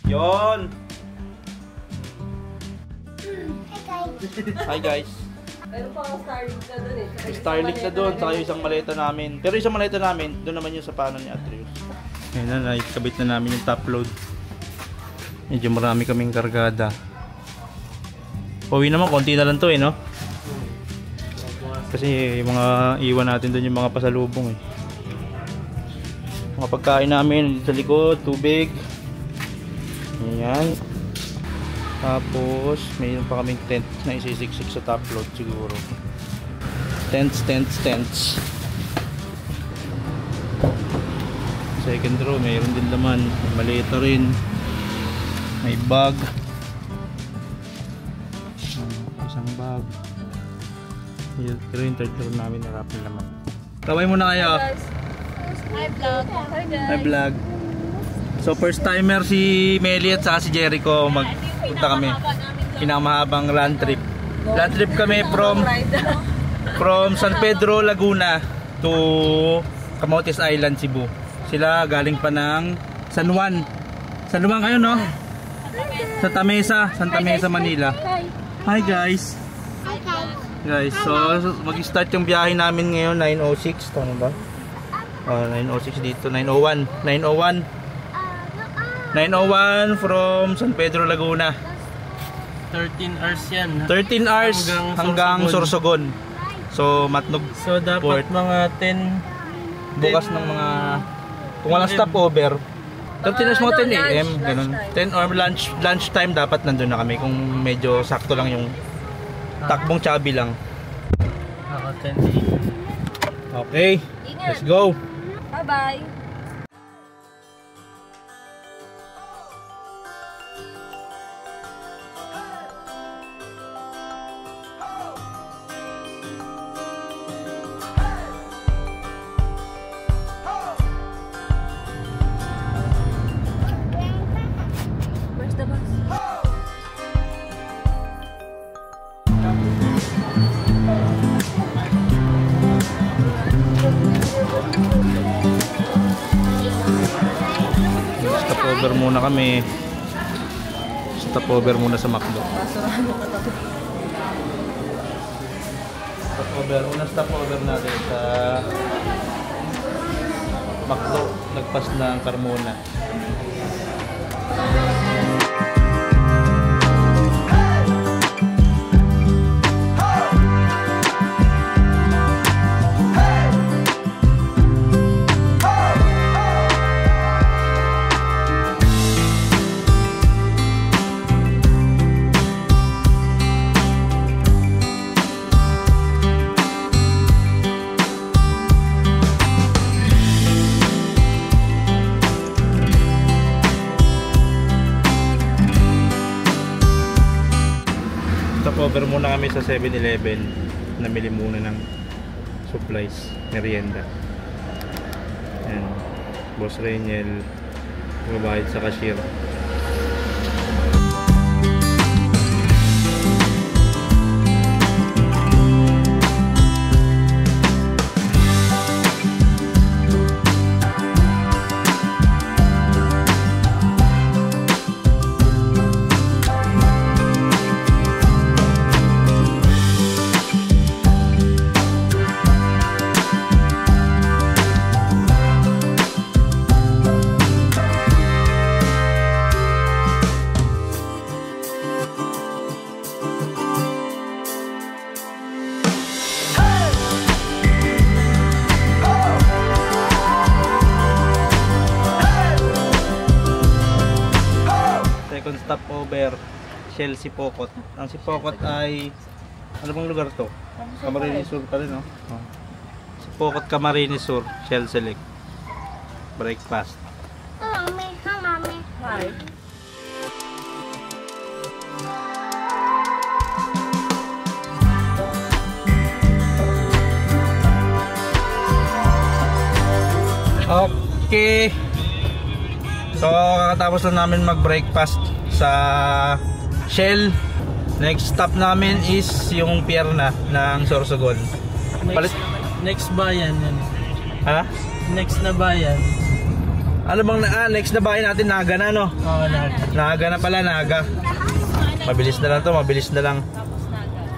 Yon. Hi guys. Meron pa akong Starlink na doon eh. May Starlink na doon, saka yung isang maleta namin. Pero isang maleta namin, doon naman yung sa paano ni Atreus. Ayun na, nakikabit na namin yung top load. Medyo marami kaming kargada. Pauwi naman, konti na lang to eh, no? Kasi yung mga iwan natin doon yung mga pasalubong eh. Mga pagkain namin sa likod, tubig. Ayan. Tapos, mayroon pa kaming tent na isisiksik sa top load siguro. Tents. Second row, mayroon din naman. Maleta rin. May bag. Isang bag. Pero yung third row namin narapin naman. Kaway muna kayo. Hi vlog. Hi guys. Hi vlog. So first timer si Melly at saka si Jericho magpunta kami. Pinakamahabang land trip. Land trip kami from San Pedro, Laguna to Camotes Island, Cebu. Sila galing pa ng San Juan. San Juan kayo, no? Santa Mesa, Manila. Hi guys. Guys, so mag-start yung biyahe namin ngayon 9:06, tama ba? 9:06 dito, 9:01 from San Pedro, Laguna. 13 hours yan. 13 hours hanggang Sorsogon. So Matnog. So dapat mga 10 bukas ng mga kung walang stopover. 13 hours mga 10 AM ganun. 10 or lunch time dapat nandun na kami kung medyo sakto lang yung takbong chubby lang. Ako 10. Okay. Let's go. Bye-bye. Where's the bus? Stopover muna kami. Stopover muna sa McDo. Unang stopover natin sa McDo. Nagpas na ang Carmona. Stopover muna kami sa 7-Eleven. Namili muna ng supplies, merienda. Ayan, Boss Reniel magbabayad sa cashier. Stopover Shell Sipokot. Ang Sipokot ay ano bang lugar to? Camarines Sur pa rin, no? Oh. Sipokot, Camarines Sur, Shell Select. Breakfast. Mami. Hi. Okay. So kakatapos lang namin mag-breakfast sa Shell. Next stop namin is yung Pierna ng Sorsogon. Next bayan yan. Ha? Next na bayan. Ano bang next na bahay natin? Naga na, no? Oo, Naga na pala, Naga. Mabilis na lang to, mabilis na lang.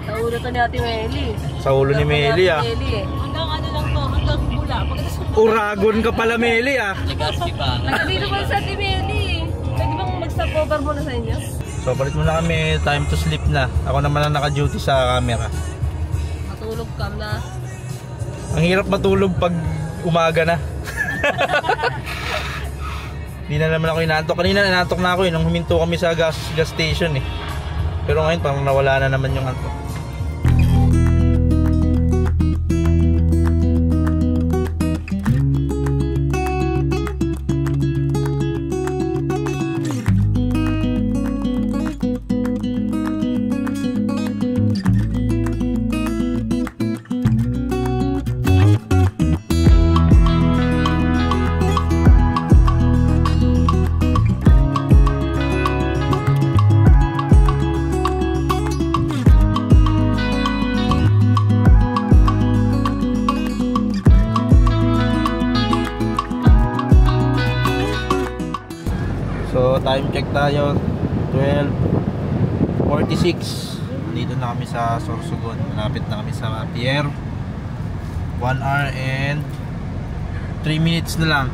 Sa ulo to ni Ate Meli. Sa ulo ni Meli, ah. Hanggang ano lang to, hanggang bula. Uragon ka pala, Meli, ah. Legaspi pa. Nandito pa sa Ate Meli. Pwede bang mag-stopover muna sa inyo? So, palit muna kami. Time to sleep na. Ako naman ang naka-duty sa camera. Matulog ka na. Ang hirap matulog pag umaga na. Hindi na naman ako inaantok. Kanina inaantok na ako nung huminto kami sa gas station eh. Pero ngayon parang nawala na naman yung antok. So time check tayo, 12:46. Dito na kami sa Sorsogon. Malapit na kami sa pier. 1 hour and 3 minutes na lang.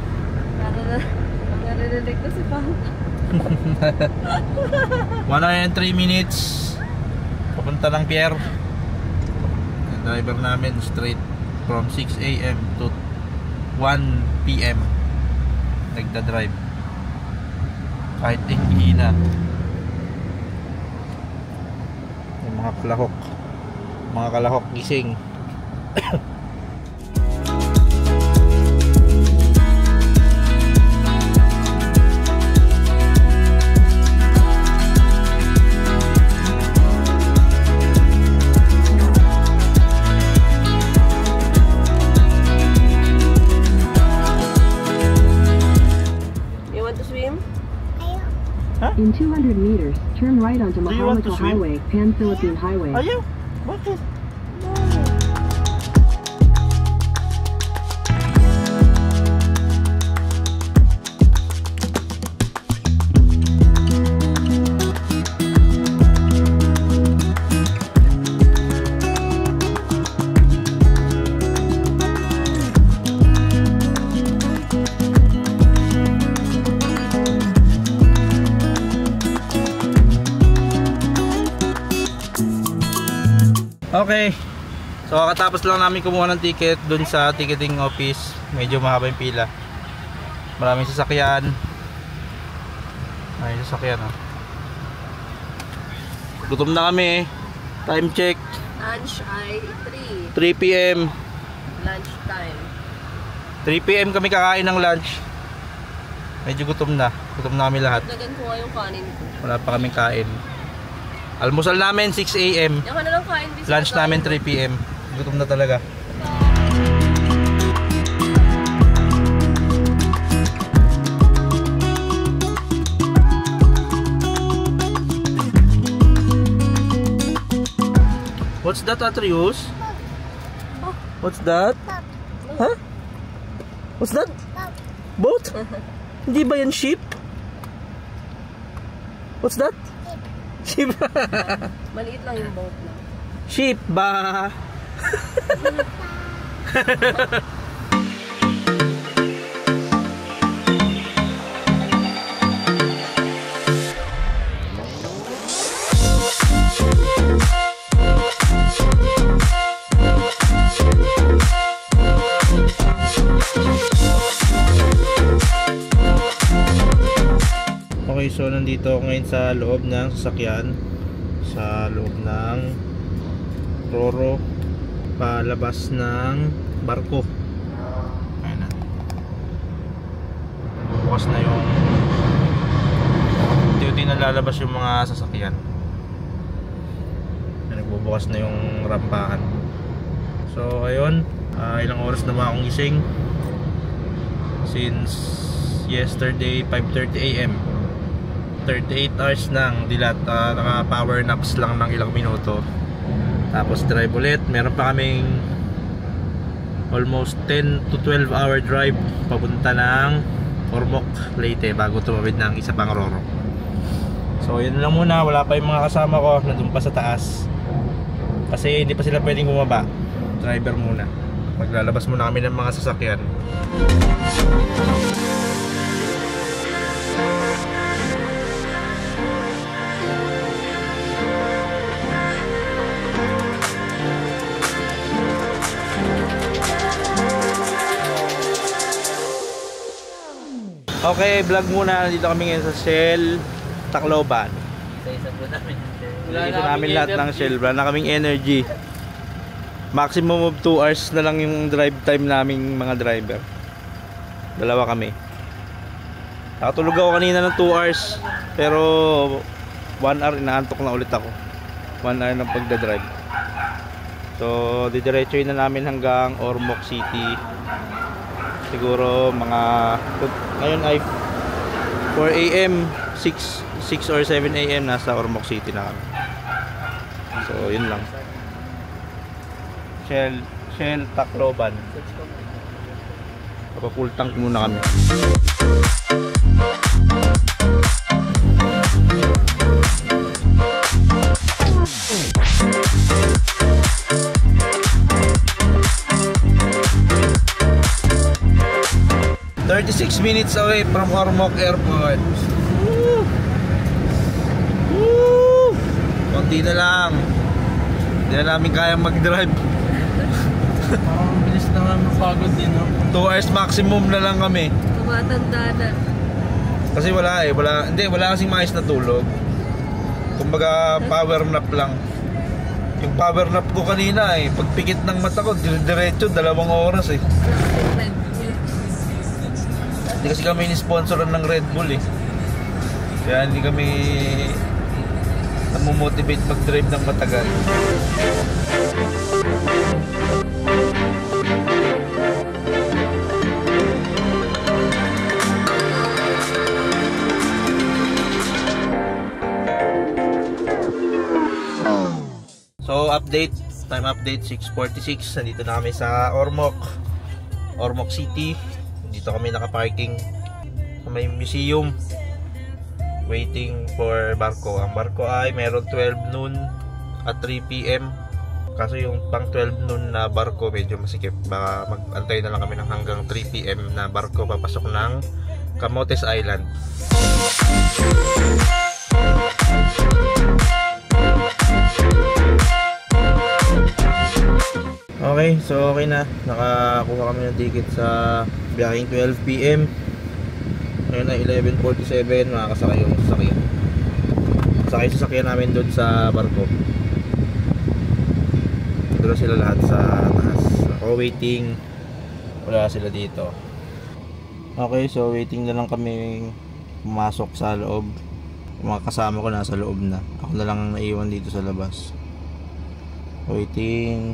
Narinig ko si Pang. 1 hour and 3 minutes papunta ng pier. Ang driver namin straight from 6 AM to 1 PM nagda-drive kahit hihina. Yung mga kalahok gising. In 200 meters, turn right onto Do you want to Mahalika swim? Highway, Pan-Philippine Highway. Ayaw? Bakit? Okay. So kakatapos lang namin kumuha ng ticket dun sa ticketing office. Medyo mahaba yung pila. Maraming sasakyan. Maraming sasakyan, oh. Gutom na kami. Time check. Lunch ay 3 PM. Lunch time. 3 PM kami kakain ng lunch. Medyo gutom na. Gutom na kami lahat. Dagan ko nga yung kanin ko. Wala pa kaming kain. Almusal namin 6 AM. Yan ka na lang kain. Lunch namin 3 PM. Gutom na talaga. What's that, Atrius? What's that? Huh? What's that? Boat? Hindi ba yan sheep? What's that? Sheep. Maliit lang yung boat na. Sheep ba? Okay, so nandito ako ngayon sa loob ng sasakyan, sa loob ng Roro, palabas ng barko. Ayan na. Bukas na yung unti-unti na lalabas yung mga sasakyan. Nagbubukas na yung rampahan. So ayun, ilang oras na ba akong gising? Since yesterday 5:30 AM. 38 hours nang dilat, naka power naps lang ng ilang minuto. Tapos drive ulit. Meron pa kaming almost 10 to 12 hour drive papunta ng Ormoc, Leyte bago tumawid ng isa pang Roro. So yun lang muna, wala pa yung mga kasama ko, nandun pa sa taas kasi hindi pa sila pwedeng bumaba. Driver muna, maglalabas muna kami ng mga sasakyan. Okay, vlog muna. Dito kami ngayon sa Shell Tacloban. Isa-isa po namin. Dito namin lahat ng Shell. Wala na kaming energy. Maximum of 2 hours na lang yung drive time naming mga driver. Dalawa kami. Nakatulog ako kanina ng 2 hours. Pero 1 hour inaantok na ulit ako. 1 hour ng pagdadrive. So didiretsuhin na namin hanggang Ormoc City. Siguro mga ngayon ay 4 AM 6 or 7 AM nasa Ormoc City na kami. So yun lang. Shell Tacloban. Full tank muna kami. "36 minutes away from Ormoc Airport." Woo! Woo! Konti na lang. Hindi na namin kayang mag-drive. Parang bilis na nga mapagod din, no? 2 hours maximum na lang kami. Tumatanda na. Kasi wala kasing maayos na tulog. Kumbaga power nap lang. Yung power nap ko kanina pagpikit ng mata ko, diretso 2 oras eh. Hindi kasi kami ni-sponsoran ng Red Bull eh. Kaya hindi kami namomotivate mag-drive ng matagal. So time update 6:46. Nandito na kami sa Ormoc City. Dito kami nakaparking sa may museum, waiting for barko. Ang barko ay meron 12 noon at 3 PM. Kaso yung pang 12 noon na barko medyo masikip. Baka mag-antay na lang kami ng hanggang 3 PM na barko papasok ng Camotes Island. Okay, so okay na. Nakakuha kami ng ticket sa biyaheng 12 PM. Ngayon ay 11:47. Makakasakay yung sasakyan. Sakay sasakyan namin doon sa barko. Doon sila lahat sa taas. Ako waiting. Wala sila dito. Okay, so waiting na lang kami pumasok sa loob. Yung mga kasama ko nasa loob na. Ako na lang ang naiwan dito sa labas. Waiting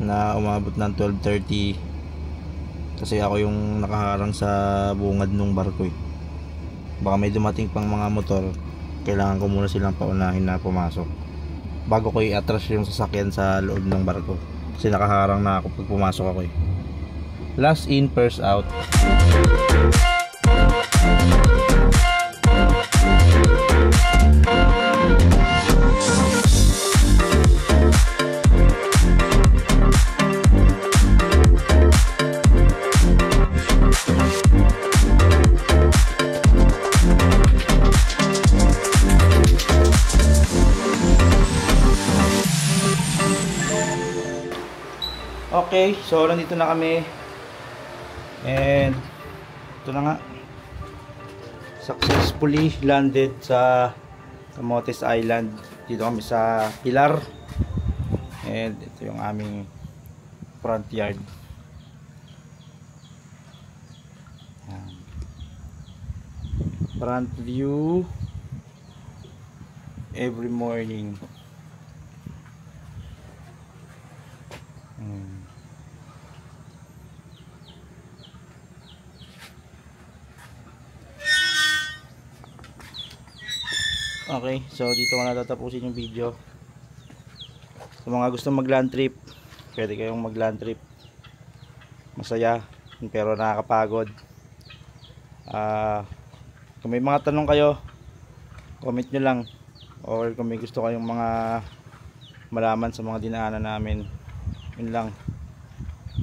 na umabot ng 12:30 kasi ako yung nakaharang sa bungad ng barko eh. Baka may dumating pang mga motor, kailangan ko muna silang paunahin na pumasok bago ko i-atras yung sasakyan sa loob ng barko kasi nakaharang na ako pag pumasok ako eh. Last in, first out. Okay, so nandito na kami. And ito na nga. Successfully landed sa Camotes Island. Dito kami sa Pilar. And ito yung aming front yard. Front view every morning. Okay, so dito ko na tatapusin yung video. Sa mga gusto mag land trip, pwede kayong mag land trip. Masaya pero nakakapagod. Kung may mga tanong kayo, comment nyo lang, or kung may gusto kayong mga malaman sa mga dinaanan namin, yun lang.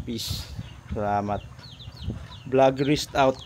Peace. Salamat. Vloggerist out.